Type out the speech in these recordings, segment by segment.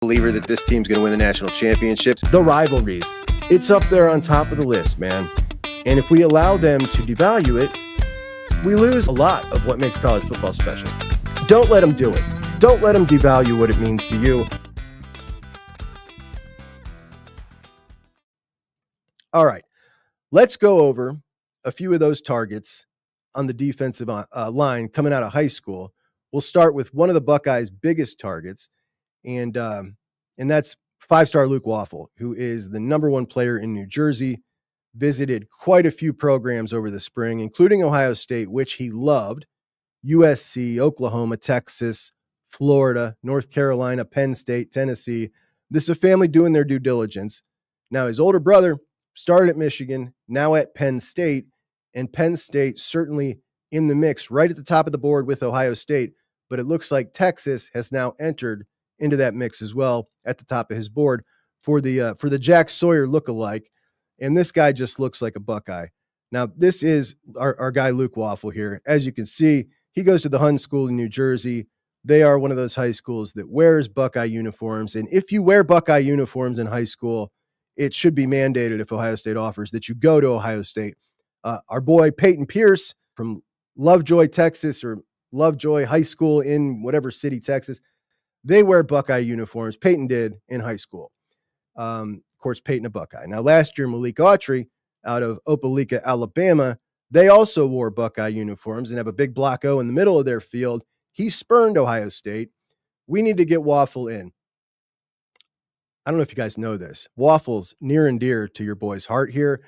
believer that this team's going to win the national championships. The rivalries, it's up there on top of the list, man. And if we allow them to devalue it, we lose a lot of what makes college football special. Don't let them do it. Don't let them devalue what it means to you. All right, let's go over a few of those targets on the defensive line coming out of high school. We'll start with one of the Buckeyes' biggest targets, and that's five-star Luke Waffle, who is the #1 player in New Jersey, visited quite a few programs over the spring, including Ohio State, which he loved, USC, Oklahoma, Texas, Florida, North Carolina, Penn State, Tennessee. This is a family doing their due diligence. Now, his older brother started at Michigan, now at Penn State, and Penn State certainly in the mix right at the top of the board with Ohio State, but it looks like Texas has now entered into that mix as well at the top of his board for the Jack Sawyer lookalike. And this guy just looks like a Buckeye. Now, this is our guy, Luke Waffle here. As you can see, he goes to the Hun School in New Jersey. They are one of those high schools that wears Buckeye uniforms. And if you wear Buckeye uniforms in high school, it should be mandated if Ohio State offers that you go to Ohio State. Our boy Peyton Pierce from Lovejoy, Texas, or Lovejoy High School in whatever city, Texas, they wear Buckeye uniforms. Peyton did in high school. Of course, Peyton a Buckeye. Now, last year, Malik Autry out of Opelika, Alabama, they also wore Buckeye uniforms and have a big block O in the middle of their field. He spurned Ohio State. We need to get Waffle in. I don't know if you guys know this. Waffle's near and dear to your boy's heart here.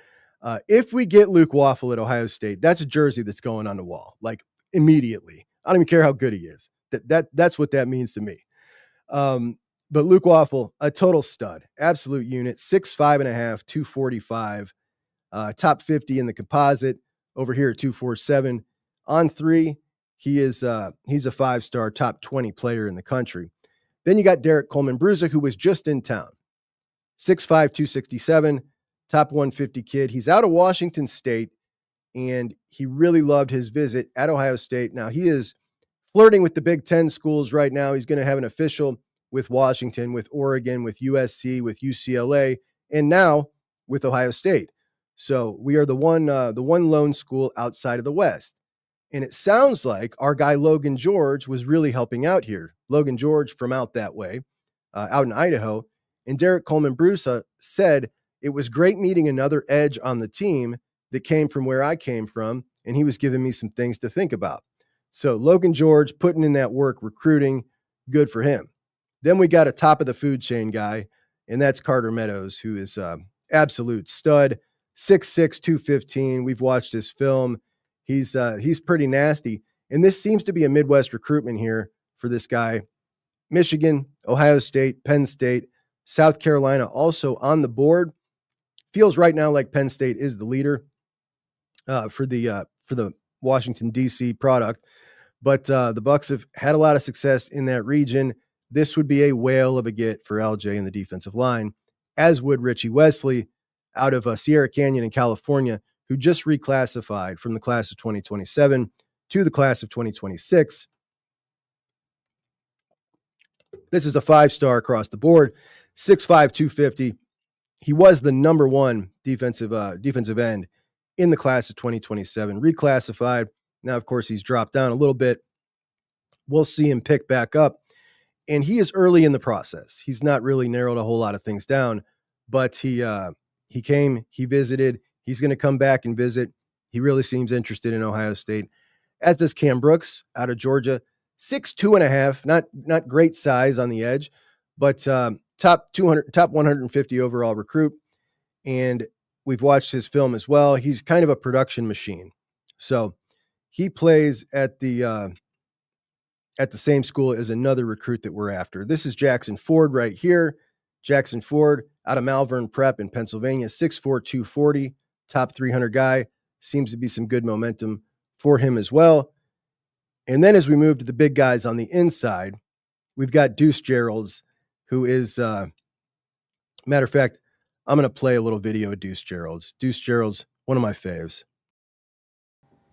If we get Luke Waffle at Ohio State, that's a jersey that's going on the wall, like immediately. I don't even care how good he is. That's what that means to me. But Luke Waffle, a total stud, absolute unit, 6'5.5", 245, top 50 in the composite. Over here at 247. On three, he's a 5-star, top 20 player in the country. Then you got Derek Coleman-Bruza, who was just in town. 6'5", 267, top 150 kid. He's out of Washington State, and he really loved his visit at Ohio State. Now, he is flirting with the Big Ten schools right now. He's going to have an official with Washington, with Oregon, with USC, with UCLA, and now with Ohio State. So we are the one lone school outside of the West. And it sounds like our guy Logan George was really helping out here. Logan George from out that way, out in Idaho. And Derek Coleman-Bruza said, it was great meeting another edge on the team that came from where I came from, and he was giving me some things to think about. So Logan George putting in that work, recruiting, good for him. Then we got a top of the food chain guy, and that's Carter Meadows, who is absolute stud, 6'6", 215. We've watched his film. He's pretty nasty. And this seems to be a Midwest recruitment here for this guy. Michigan, Ohio State, Penn State, South Carolina also on the board. Feels right now like Penn State is the leader for the Washington, D.C. product. But the Bucks have had a lot of success in that region. This would be a whale of a get for LJ in the defensive line, as would Richie Wesley out of Sierra Canyon in California, who just reclassified from the class of 2027 to the class of 2026. This is a 5-star across the board, 6'5", 250. He was the #1 defensive end in the class of 2027, reclassified. Now, of course, he's dropped down a little bit. We'll see him pick back up. And he is early in the process. He's not really narrowed a whole lot of things down, but he came, he visited. He's going to come back and visit. He really seems interested in Ohio State, as does Cam Brooks out of Georgia, 6'2.5", not great size on the edge, but top 150 overall recruit. And we've watched his film as well. He's kind of a production machine. So he plays at the same school as another recruit that we're after. This is Jackson Ford right here. Jackson Ford out of Malvern Prep in Pennsylvania, 6'4", 240, top 300 guy. Seems to be some good momentum for him as well. And then as we move to the big guys on the inside, we've got Deuce Geralds, who is, matter of fact, I'm going to play a little video of Deuce Geralds. Deuce Geralds, one of my faves.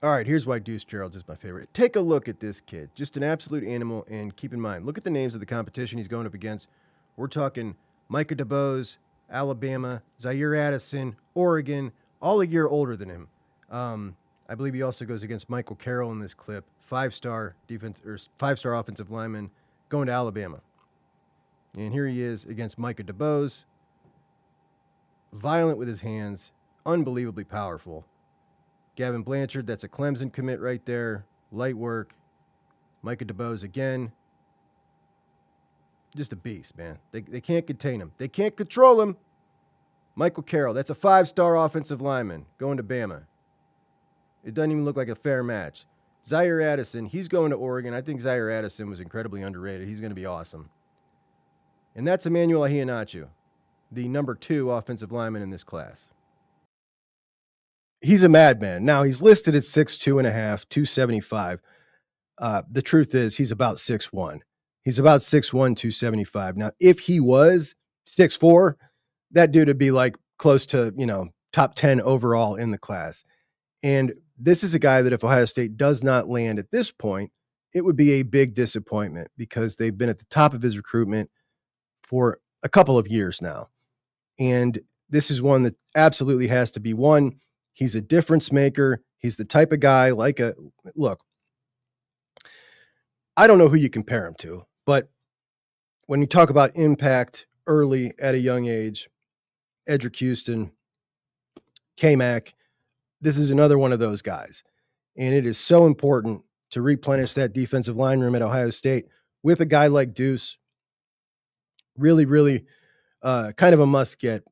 All right, here's why Deuce Geralds is my favorite. Take a look at this kid. Just an absolute animal, and keep in mind, look at the names of the competition he's going up against. We're talking Micah DeBose, Alabama, Zaire Addison, Oregon, all a year older than him. I believe he also goes against Michael Carroll in this clip, five-star offensive lineman going to Alabama. And here he is against Micah DeBose, violent with his hands, unbelievably powerful. Gavin Blanchard, that's a Clemson commit right there, light work. Micah DeBose again, just a beast, man. They can't contain him. They can't control him. Michael Carroll, that's a 5-star offensive lineman going to Bama. It doesn't even look like a fair match. Zaire Addison, he's going to Oregon. I think Zaire Addison was incredibly underrated. He's going to be awesome. And that's Emmanuel Ahianachu, the number 2 offensive lineman in this class. He's a madman. Now, he's listed at 6'2.5", 275. The truth is he's about 6'1". He's about 6'1", 275. Now, if he was 6'4", that dude would be like close to, top 10 overall in the class. And this is a guy that if Ohio State does not land at this point, it would be a big disappointment because they've been at the top of his recruitment for a couple of years now. And this is one that absolutely has to be won. He's a difference maker. He's the type of guy look, I don't know who you compare him to, but when you talk about impact early at a young age, Edric Houston, K-Mac, this is another one of those guys. And it is so important to replenish that defensive line room at Ohio State with a guy like Deuce. Really, really kind of a must get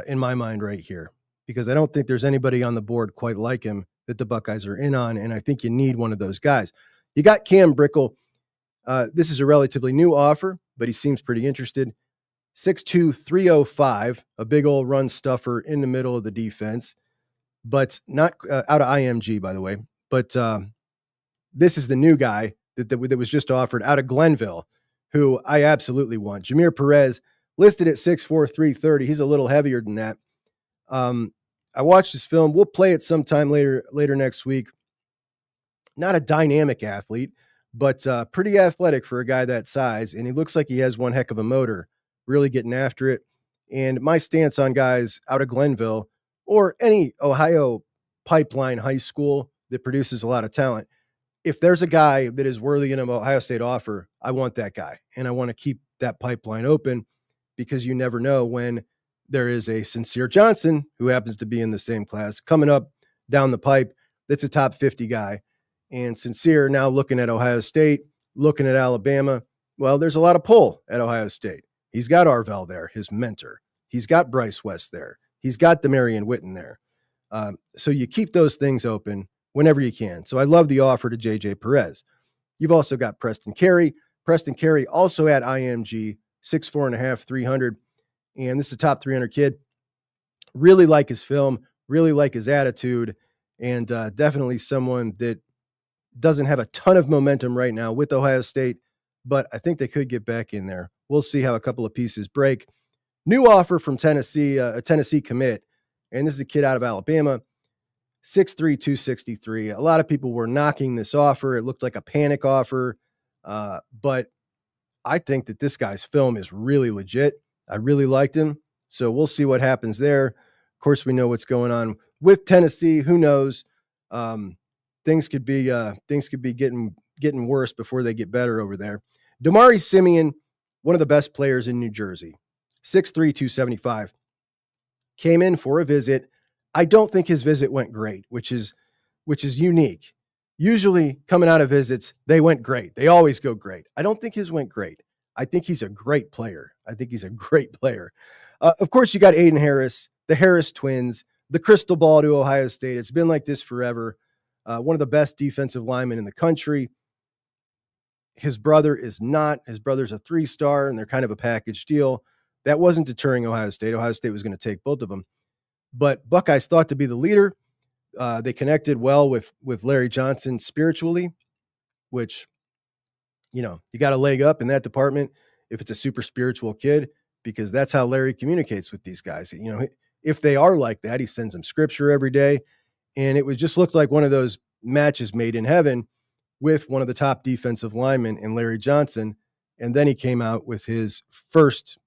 in my mind right here, because I don't think there's anybody on the board quite like him that the Buckeyes are in on. And I think you need one of those guys. You got Cam Brickle. This is a relatively new offer, but he seems pretty interested. 6'2", 305, a big old run stuffer in the middle of the defense, but not out of IMG, by the way. But this is the new guy that was just offered out of Glenville, who I absolutely want. Jameer Perez, listed at 6'4", 330. He's a little heavier than that. I watched his film. We'll play it sometime later next week. Not a dynamic athlete, but pretty athletic for a guy that size. And he looks like he has one heck of a motor, really getting after it. And my stance on guys out of Glenville or any Ohio pipeline high school that produces a lot of talent, if there's a guy that is worthy of an Ohio State offer, I want that guy. And I want to keep that pipeline open because you never know when there is a Sincere Johnson who happens to be in the same class coming up down the pipe. That's a top 50 guy. And Sincere now looking at Ohio State, looking at Alabama. Well, there's a lot of pull at Ohio State. He's got Arvell there, his mentor. He's got Bryce West there. He's got Demarion Witten there. So you keep those things open whenever you can. So I love the offer to JJ Perez. You've also got Preston Carey. Preston Carey also at IMG, 6'4.5", 300. And this is a top 300 kid. Really like his film, really like his attitude, and definitely someone that doesn't have a ton of momentum right now with Ohio State, but I think they could get back in there. We'll see how a couple of pieces break. New offer from Tennessee, a Tennessee commit, and this is a kid out of Alabama, 6'3", 263. A lot of people were knocking this offer. It looked like a panic offer, but I think that this guy's film is really legit. I really liked him, so we'll see what happens there. Of course, we know what's going on with Tennessee. Who knows? Things could be getting worse before they get better over there. Damari Simeon, one of the best players in New Jersey, 6'3", 275, came in for a visit. I don't think his visit went great, which is unique. Usually coming out of visits, they went great. They always go great. I don't think his went great. I think he's a great player. Of course, you got Aiden Harris, the Harris twins, the crystal ball to Ohio State. It's been like this forever. One of the best defensive linemen in the country. His brother is not. His brother's a 3-star, and they're kind of a package deal. That wasn't deterring Ohio State. Ohio State was going to take both of them. But Buckeyes thought to be the leader. They connected well with Larry Johnson spiritually, which, you got a leg up in that department if it's a super spiritual kid, because that's how Larry communicates with these guys. If they are like that, he sends them scripture every day. And it just looked like one of those matches made in heaven with one of the top defensive linemen in Larry Johnson. And then he came out with his first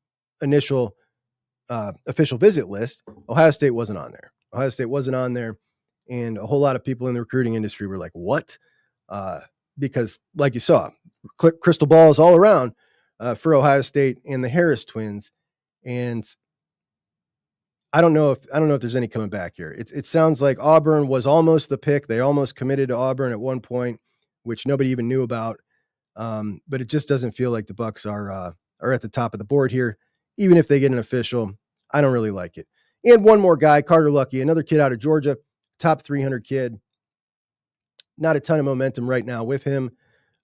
initial official visit list, Ohio State wasn't on there. Ohio State wasn't on there. And a whole lot of people in the recruiting industry were like, what? Because like you saw, crystal balls all around for Ohio State and the Harris twins. And I don't know if there's any coming back here. It sounds like Auburn was almost the pick. They almost committed to Auburn at one point, which nobody even knew about. But it just doesn't feel like the Bucks are at the top of the board here. Even if they get an official, I don't really like it. And one more guy, Carter Lucky, another kid out of Georgia, top 300 kid. Not a ton of momentum right now with him.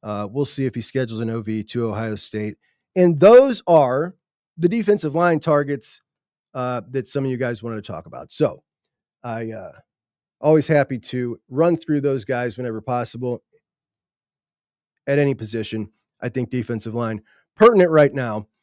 We'll see if he schedules an OV to Ohio State. And those are the defensive line targets that some of you guys wanted to talk about. So I always happy to run through those guys whenever possible at any position. I think defensive line pertinent right now.